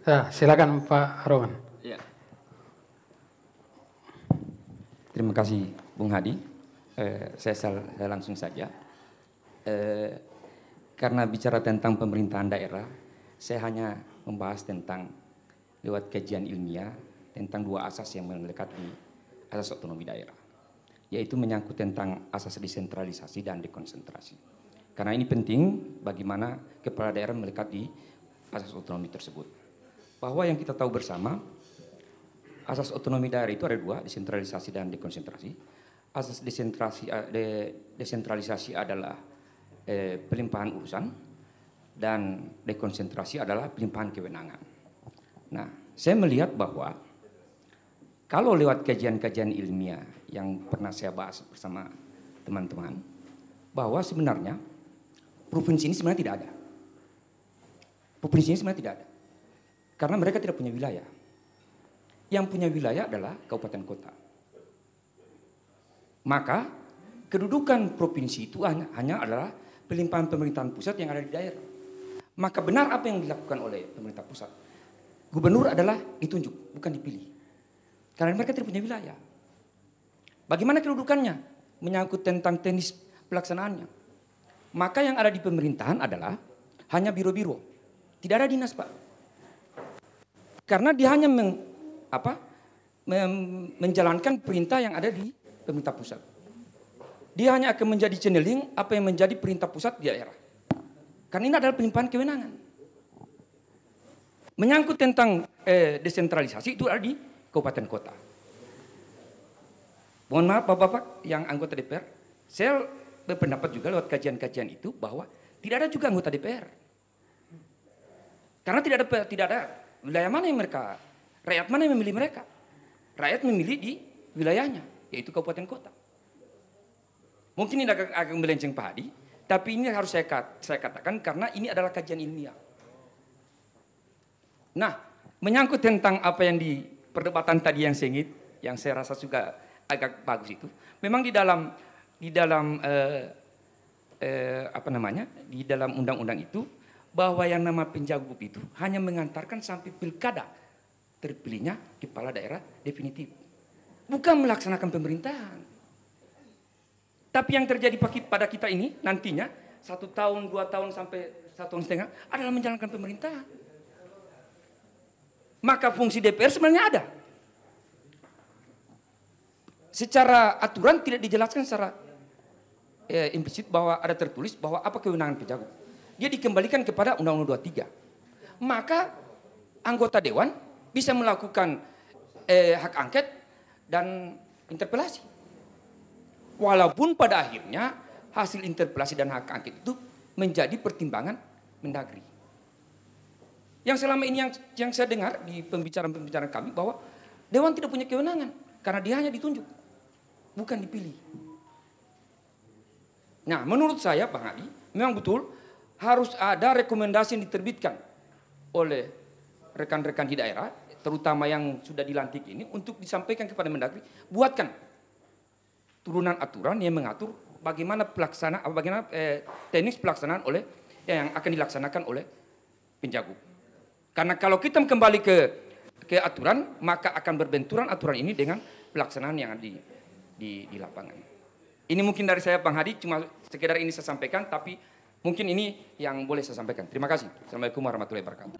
Ya, silakan Pak Roman. Ya. Terima kasih Bung Hadi. Saya langsung saja. Karena bicara tentang pemerintahan daerah, saya hanya membahas tentang lewat kajian ilmiah tentang dua asas yang melekat di asas otonomi daerah, yaitu menyangkut tentang asas desentralisasi dan dekonsentrasi. Karena ini penting bagaimana kepala daerah melekat di asas otonomi tersebut. Bahwa yang kita tahu bersama, asas otonomi daerah itu ada dua, desentralisasi dan dekonsentrasi. Asas desentralisasi adalah pelimpahan urusan dan dekonsentrasi adalah pelimpahan kewenangan. Nah, saya melihat bahwa kalau lewat kajian-kajian ilmiah yang pernah saya bahas bersama teman-teman, bahwa sebenarnya provinsi ini sebenarnya tidak ada. Provinsi ini sebenarnya tidak ada. Karena mereka tidak punya wilayah. Yang punya wilayah adalah kabupaten kota. Maka kedudukan provinsi itu hanya adalah pelimpahan pemerintahan pusat yang ada di daerah. Maka benar apa yang dilakukan oleh pemerintah pusat. Gubernur adalah ditunjuk, bukan dipilih. Karena mereka tidak punya wilayah. Bagaimana kedudukannya? Menyangkut tentang teknis pelaksanaannya. Maka yang ada di pemerintahan adalah hanya biro-biro. Tidak ada dinas, Pak. Karena dia hanya menjalankan perintah yang ada di pemerintah pusat. Dia hanya akan menjadi channeling apa yang menjadi perintah pusat di daerah. Karena ini adalah pelimpahan kewenangan. Menyangkut tentang desentralisasi itu ada di kabupaten kota. Mohon maaf Bapak-bapak yang anggota DPR, saya berpendapat juga lewat kajian-kajian itu bahwa tidak ada juga anggota DPR. Karena tidak ada wilayah mana yang mereka, rakyat mana yang memilih mereka. Rakyat memilih di wilayahnya, yaitu kabupaten kota. Mungkin ini agak melenceng Pak Hadi, tapi ini harus saya katakan karena ini adalah kajian ilmiah. Nah, menyangkut tentang apa yang di perdebatan tadi yang sengit, yang saya rasa juga agak bagus itu, memang di dalam undang-undang itu bahwa yang nama penjagob itu hanya mengantarkan sampai pilkada terpilihnya kepala daerah definitif, bukan melaksanakan pemerintahan. Tapi yang terjadi pada kita ini nantinya 1 tahun, 2 tahun sampai 1,5 tahun adalah menjalankan pemerintahan. Maka fungsi DPR sebenarnya ada. Secara aturan tidak dijelaskan secara implisit bahwa ada tertulis bahwa apa kewenangan penjagob. Dia dikembalikan kepada Undang-Undang 23. Maka anggota dewan bisa melakukan hak angket dan interpelasi. Walaupun pada akhirnya hasil interpelasi dan hak angket itu menjadi pertimbangan Mendagri. Yang selama ini yang saya dengar di pembicaraan kami bahwa dewan tidak punya kewenangan karena dia hanya ditunjuk, bukan dipilih. Nah, menurut saya Bang Adi, memang betul harus ada rekomendasi yang diterbitkan oleh rekan-rekan di daerah, terutama yang sudah dilantik ini, untuk disampaikan kepada Mendagri, buatkan turunan aturan yang mengatur bagaimana teknis pelaksanaan yang akan dilaksanakan oleh penjagob. Karena kalau kita kembali ke aturan, maka akan berbenturan aturan ini dengan pelaksanaan yang ada di lapangan. Ini mungkin dari saya Bang Hadi, cuma sekedar ini saya sampaikan, tapi mungkin ini yang boleh saya sampaikan. Terima kasih. Assalamualaikum warahmatullahi wabarakatuh.